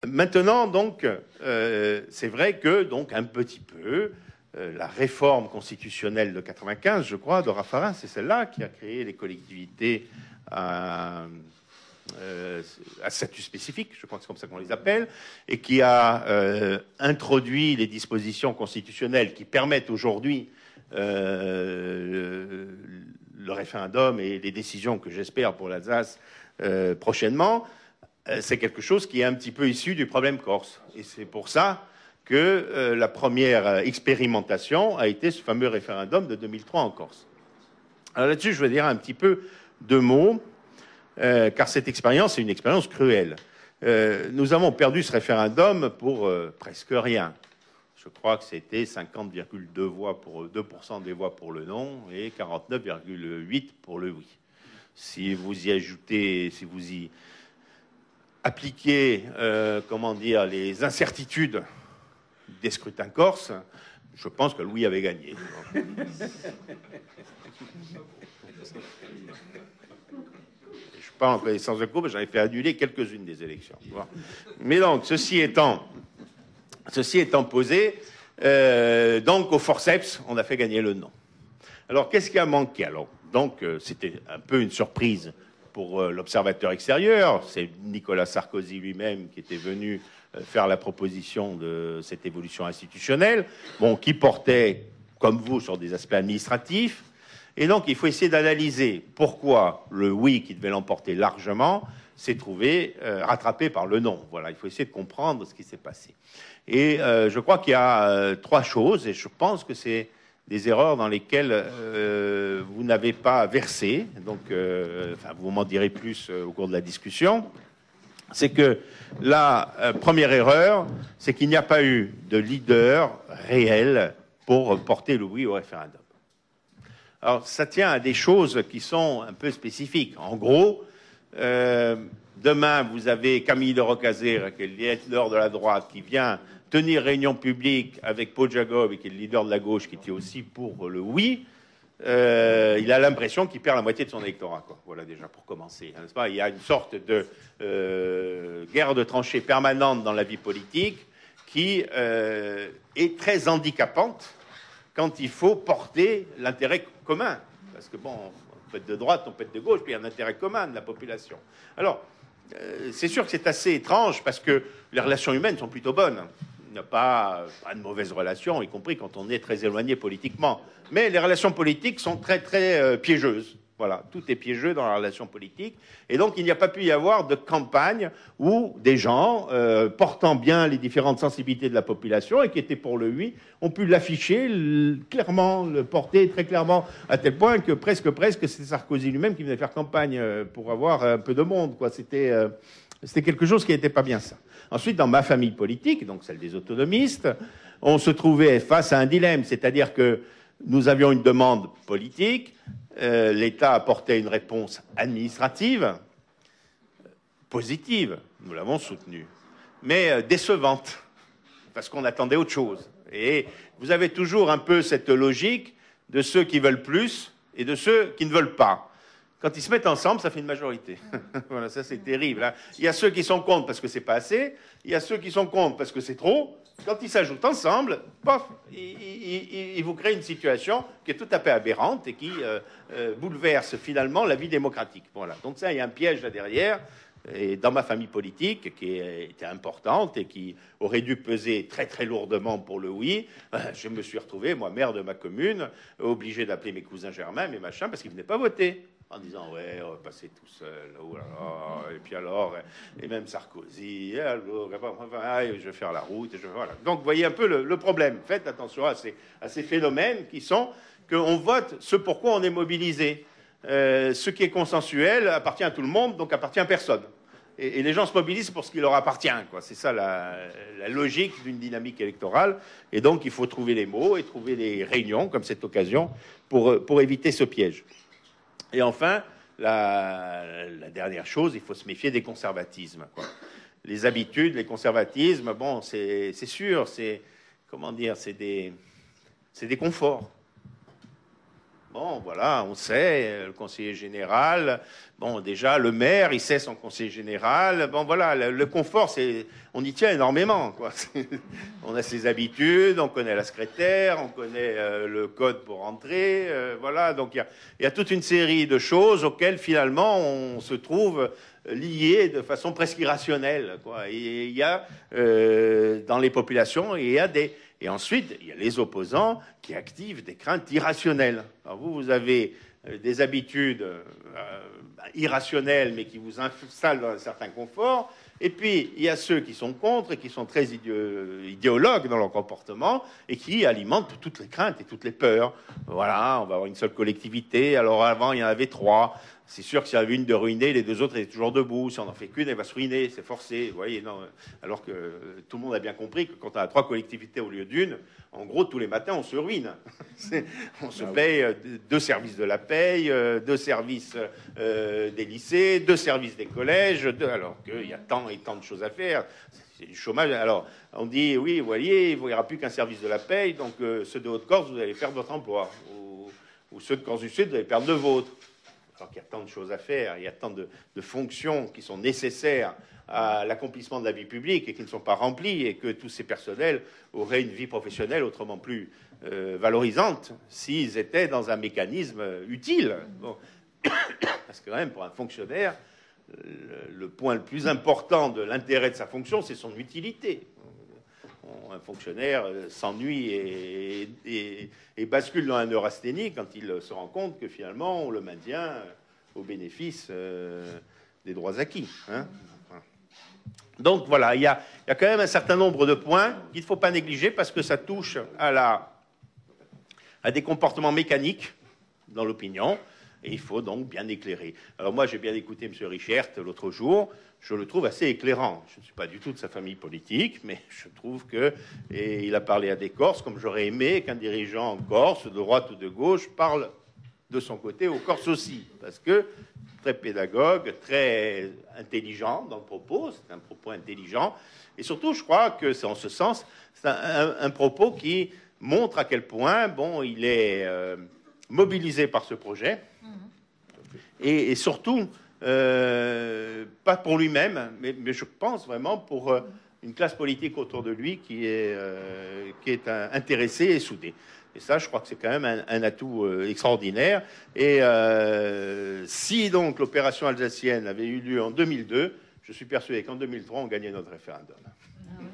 Maintenant, donc, c'est vrai que, donc, un petit peu, la réforme constitutionnelle de 95, je crois, de Raffarin, c'est celle-là qui a créé les collectivités à statut spécifique, je crois que c'est comme ça qu'on les appelle, et qui a introduit les dispositions constitutionnelles qui permettent aujourd'hui le référendum et les décisions que j'espère pour l'Alsace prochainement. C'est quelque chose qui est un petit peu issu du problème corse. Et c'est pour ça que la première expérimentation a été ce fameux référendum de 2003 en Corse. Alors là-dessus, je vais dire un petit peu deux mots, car cette expérience est une expérience cruelle. Nous avons perdu ce référendum pour presque rien. Je crois que c'était 50,2 voix pour 2% des voix pour le non et 49,8 pour le oui. Si vous y ajoutez, si vous y appliquer, comment dire, les incertitudes des scrutins corses, je pense que Louis avait gagné. Je ne suis pas en connaissance de cause, mais j'en ai fait annuler quelques-unes des élections. Mais donc, ceci étant posé, donc au forceps, on a fait gagner le non. Alors, qu'est-ce qui a manqué? Alors, donc, c'était un peu une surprise pour l'observateur extérieur. C'est Nicolas Sarkozy lui-même qui était venu faire la proposition de cette évolution institutionnelle, bon, qui portait, comme vous, sur des aspects administratifs. Et donc, il faut essayer d'analyser pourquoi le oui, qui devait l'emporter largement, s'est trouvé rattrapé par le non. Voilà, il faut essayer de comprendre ce qui s'est passé. Et je crois qu'il y a trois choses, et je pense que c'est des erreurs dans lesquelles vous n'avez pas versé, donc enfin, vous m'en direz plus au cours de la discussion. C'est que la première erreur, c'est qu'il n'y a pas eu de leader réel pour porter le oui au référendum. Alors, ça tient à des choses qui sont un peu spécifiques. En gros, demain, vous avez Camille de Rocazère, qui est le leader de la droite, qui vient tenir réunion publique avec Paul Jacob, qui est le leader de la gauche, qui était aussi pour le oui. Il a l'impression qu'il perd la moitié de son électorat, quoi. Voilà, déjà, pour commencer, n'est-ce pas? Il y a une sorte de guerre de tranchées permanente dans la vie politique qui est très handicapante quand il faut porter l'intérêt commun. Parce que, bon, on peut être de droite, on peut être de gauche, puis il y a un intérêt commun de la population. Alors, c'est sûr que c'est assez étrange, parce que les relations humaines sont plutôt bonnes. Il n'y a pas de mauvaises relations, y compris quand on est très éloigné politiquement. Mais les relations politiques sont très, très piégeuses. Voilà, tout est piégeux dans la relation politique. Et donc, il n'y a pas pu y avoir de campagne où des gens, portant bien les différentes sensibilités de la population et qui étaient pour le oui, ont pu l'afficher clairement, le porter très clairement, à tel point que presque, c'est Sarkozy lui-même qui venait faire campagne pour avoir un peu de monde, quoi. C'était quelque chose qui n'était pas bien ça. Ensuite, dans ma famille politique, donc celle des autonomistes, on se trouvait face à un dilemme, c'est-à-dire que nous avions une demande politique, l'État apportait une réponse administrative, positive, nous l'avons soutenue, mais décevante, parce qu'on attendait autre chose. Et vous avez toujours un peu cette logique de ceux qui veulent plus et de ceux qui ne veulent pas. Quand ils se mettent ensemble, ça fait une majorité. Voilà, ça c'est terrible, hein. Il y a ceux qui sont contre parce que c'est pas assez, il y a ceux qui sont contre parce que c'est trop. Quand ils s'ajoutent ensemble, pof, ils vous créent une situation qui est tout à fait aberrante et qui bouleverse finalement la vie démocratique. Voilà. Donc ça, il y a un piège là derrière. Et dans ma famille politique, qui était importante et qui aurait dû peser très très lourdement pour le oui, je me suis retrouvé, moi, maire de ma commune, obligé d'appeler mes cousins germains, mes machins, parce qu'ils ne venaient pas voter. En disant, ouais, on va passer tout seul, oh là là, et puis alors, et même Sarkozy, et alors, je vais faire la route, voilà. Donc, vous voyez un peu le problème. Faites attention à ces phénomènes qui sont qu'on vote ce pourquoi on est mobilisé. Ce qui est consensuel appartient à tout le monde, donc appartient à personne. Et les gens se mobilisent pour ce qui leur appartient, quoi. C'est ça la logique d'une dynamique électorale. Et donc, il faut trouver les mots et trouver les réunions, comme cette occasion, pour éviter ce piège. Et enfin, la dernière chose, il faut se méfier des conservatismes, quoi. Les habitudes, les conservatismes, bon, c'est sûr, c'est, comment dire, c'est des conforts. Bon, voilà, on sait, le conseiller général, bon, déjà, le maire, il sait son conseiller général. Bon, voilà, le confort, on y tient énormément, quoi. On a ses habitudes, on connaît la secrétaire, on connaît le code pour rentrer, voilà. Donc, il y a toute une série de choses auxquelles, finalement, on se trouve lié de façon presque irrationnelle, quoi. Et il y a, dans les populations, et ensuite, il y a les opposants qui activent des craintes irrationnelles. Alors vous avez des habitudes irrationnelles, mais qui vous installent dans un certain confort. Et puis, il y a ceux qui sont contre et qui sont très idéologues dans leur comportement et qui alimentent toutes les craintes et toutes les peurs. Voilà, on va avoir une seule collectivité. Alors avant, il y en avait 3. C'est sûr que s'il y en avait une de ruinée, les 2 autres étaient toujours debout. Si on n'en fait qu'une, elle va se ruiner, c'est forcé. Vous voyez, non. Alors que tout le monde a bien compris que quand on a 3 collectivités au lieu d'une, en gros, tous les matins, on se ruine. On se paye 2 services de la paye, 2 services des lycées, 2 services des collèges, alors qu'il y a tant et tant de choses à faire. C'est du chômage. Alors, on dit, oui, vous voyez, il n'y aura plus qu'un service de la paye, donc ceux de Haute-Corse, vous allez perdre votre emploi. Ou ceux de Corse du Sud, vous allez perdre le vôtre. Alors qu'il y a tant de choses à faire, il y a tant de fonctions qui sont nécessaires à l'accomplissement de la vie publique et qui ne sont pas remplies, et que tous ces personnels auraient une vie professionnelle autrement plus valorisante s'ils étaient dans un mécanisme utile. Bon. Parce que quand même, pour un fonctionnaire, le point le plus important de l'intérêt de sa fonction, c'est son utilité. Un fonctionnaire s'ennuie et bascule dans un neurasthénie quand il se rend compte que finalement on le maintient au bénéfice des droits acquis. Hein. Donc voilà, il y a quand même un certain nombre de points qu'il ne faut pas négliger parce que ça touche à des comportements mécaniques dans l'opinion. Et il faut donc bien éclairer. Alors moi, j'ai bien écouté M. Richert l'autre jour. Je le trouve assez éclairant. Je ne suis pas du tout de sa famille politique, mais je trouve que... Et il a parlé à des Corses, comme j'aurais aimé qu'un dirigeant corse, de droite ou de gauche, parle de son côté aux Corses aussi. Parce que très pédagogue, très intelligent dans le propos. C'est un propos intelligent. Et surtout, je crois que c'est en ce sens, c'est un propos qui montre à quel point, bon, il est mobilisé par ce projet. Et surtout, pas pour lui-même, mais je pense vraiment pour une classe politique autour de lui qui est intéressée et soudée. Et ça, je crois que c'est quand même un atout extraordinaire. Et si donc l'opération alsacienne avait eu lieu en 2002, je suis persuadé qu'en 2003, on gagnait notre référendum. Ah ouais.